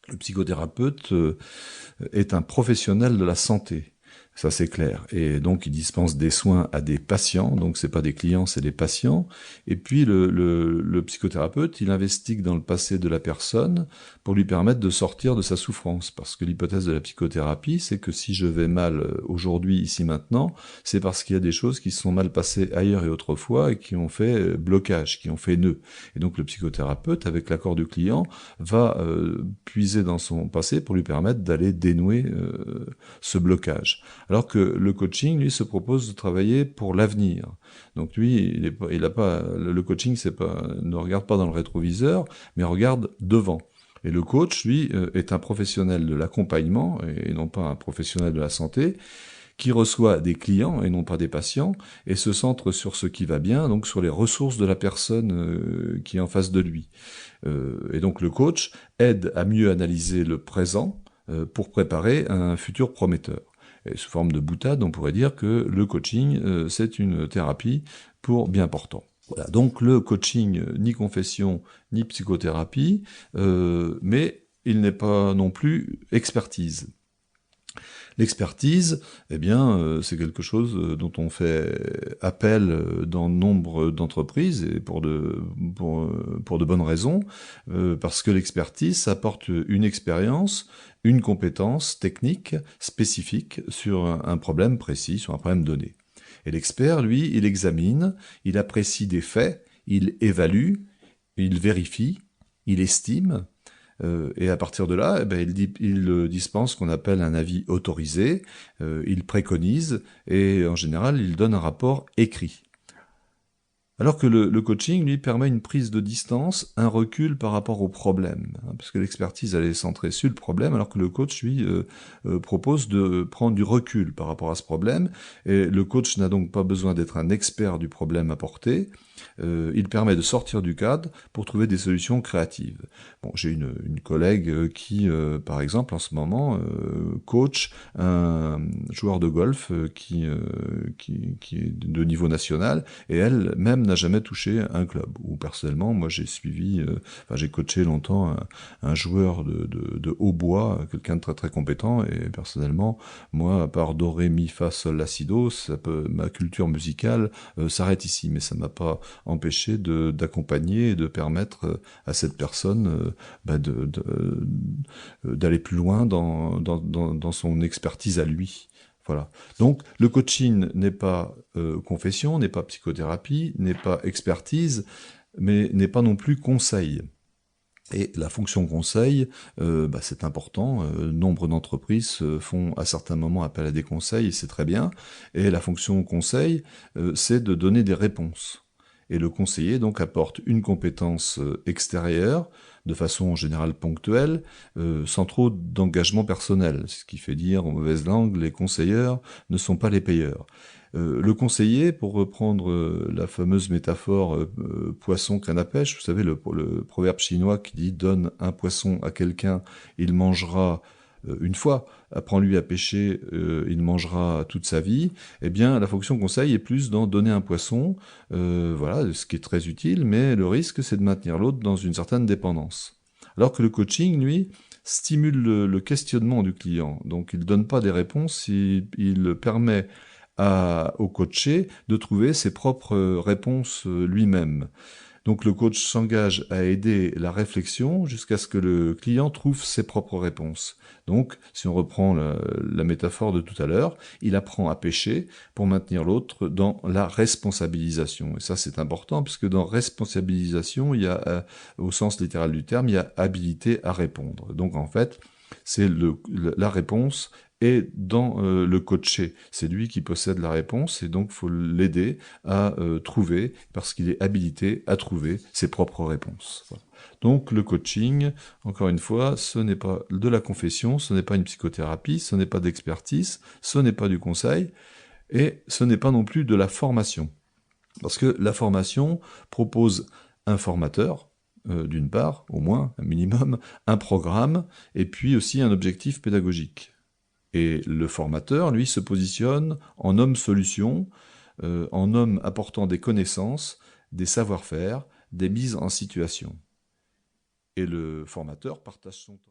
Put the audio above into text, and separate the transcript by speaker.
Speaker 1: Le psychothérapeute est un professionnel de la santé. Ça, c'est clair. Et donc, il dispense des soins à des patients. Donc, c'est pas des clients, c'est des patients. Et puis, le psychothérapeute, il investigue dans le passé de la personne pour lui permettre de sortir de sa souffrance. Parce que l'hypothèse de la psychothérapie, c'est que si je vais mal aujourd'hui, ici, maintenant, c'est parce qu'il y a des choses qui se sont mal passées ailleurs et autrefois et qui ont fait blocage, qui ont fait nœud. Et donc, le psychothérapeute, avec l'accord du client, va puiser dans son passé pour lui permettre d'aller dénouer ce blocage. Alors que le coaching, lui, se propose de travailler pour l'avenir. Donc lui, il a pas, le coaching, ne regarde pas dans le rétroviseur, mais regarde devant. Et le coach, lui, est un professionnel de l'accompagnement, et non pas un professionnel de la santé, qui reçoit des clients et non pas des patients, et se centre sur ce qui va bien, donc sur les ressources de la personne qui est en face de lui. Et donc le coach aide à mieux analyser le présent pour préparer un futur prometteur. Et sous forme de boutade, on pourrait dire que le coaching, c'est une thérapie pour bien portant. Voilà, donc le coaching, ni confession, ni psychothérapie, mais il n'est pas non plus expertise. L'expertise, eh bien, c'est quelque chose dont on fait appel dans nombre d'entreprises et pour de bonnes raisons, parce que l'expertise, ça apporte une expérience, une compétence technique spécifique sur un problème précis, sur un problème donné. Et l'expert, lui, il examine, il apprécie des faits, il évalue, il vérifie, il estime, et à partir de là, eh ben, il dispense ce qu'on appelle un avis autorisé, il préconise, et en général, il donne un rapport écrit. Alors que le coaching, lui, permet une prise de distance, un recul par rapport au problème, hein, parce que l'expertise, elle est centrée sur le problème, alors que le coach, lui, propose de prendre du recul par rapport à ce problème, et le coach n'a donc pas besoin d'être un expert du problème apporté, il permet de sortir du cadre pour trouver des solutions créatives. Bon, j'ai une collègue qui, par exemple, en ce moment, coach un joueur de golf qui est de niveau national, et elle-même n'a jamais touché un club. Ou personnellement, moi j'ai suivi, j'ai coaché longtemps un joueur de hautbois, quelqu'un de très très compétent, et personnellement, moi, à part do, ré, mi, fa, sol, la, si, do, ma culture musicale s'arrête ici, mais ça m'a pas empêché d'accompagner et de permettre à cette personne d'aller plus loin dans son expertise à lui. Voilà. Donc le coaching n'est pas confession, n'est pas psychothérapie, n'est pas expertise, mais n'est pas non plus conseil. Et la fonction conseil, c'est important. Nombre d'entreprises font à certains moments appel à des conseils, et c'est très bien. Et la fonction conseil, c'est de donner des réponses. Et le conseiller donc apporte une compétence extérieure, de façon en général ponctuelle, sans trop d'engagement personnel. Ce qui fait dire, en mauvaise langue, les conseilleurs ne sont pas les payeurs. Le conseiller, pour reprendre la fameuse métaphore poisson canne à pêche, vous savez, le proverbe chinois qui dit « donne un poisson à quelqu'un, il mangera une fois, apprends-lui à pêcher, il mangera toute sa vie », eh bien, la fonction conseil est plus dans donner un poisson, voilà, ce qui est très utile, mais le risque, c'est de maintenir l'autre dans une certaine dépendance. Alors que le coaching, lui, stimule le questionnement du client. Donc, il ne donne pas des réponses, il permet au coaché de trouver ses propres réponses lui-même. Donc le coach s'engage à aider la réflexion jusqu'à ce que le client trouve ses propres réponses. Donc, si on reprend la métaphore de tout à l'heure, il apprend à pêcher pour maintenir l'autre dans la responsabilisation. Et ça, c'est important, puisque dans responsabilisation, il y a, au sens littéral du terme, il y a habilité à répondre. Donc, en fait, c'est la réponse est dans le coaché. C'est lui qui possède la réponse, et donc il faut l'aider à trouver, parce qu'il est habilité à trouver ses propres réponses. Voilà. Donc le coaching, encore une fois, ce n'est pas de la confession, ce n'est pas une psychothérapie, ce n'est pas d'expertise, ce n'est pas du conseil, et ce n'est pas non plus de la formation. Parce que la formation propose un formateur, d'une part, au moins, un minimum, un programme, et puis aussi un objectif pédagogique. Et le formateur, lui, se positionne en homme solution, en homme apportant des connaissances, des savoir-faire, des mises en situation. Et le formateur partage son temps.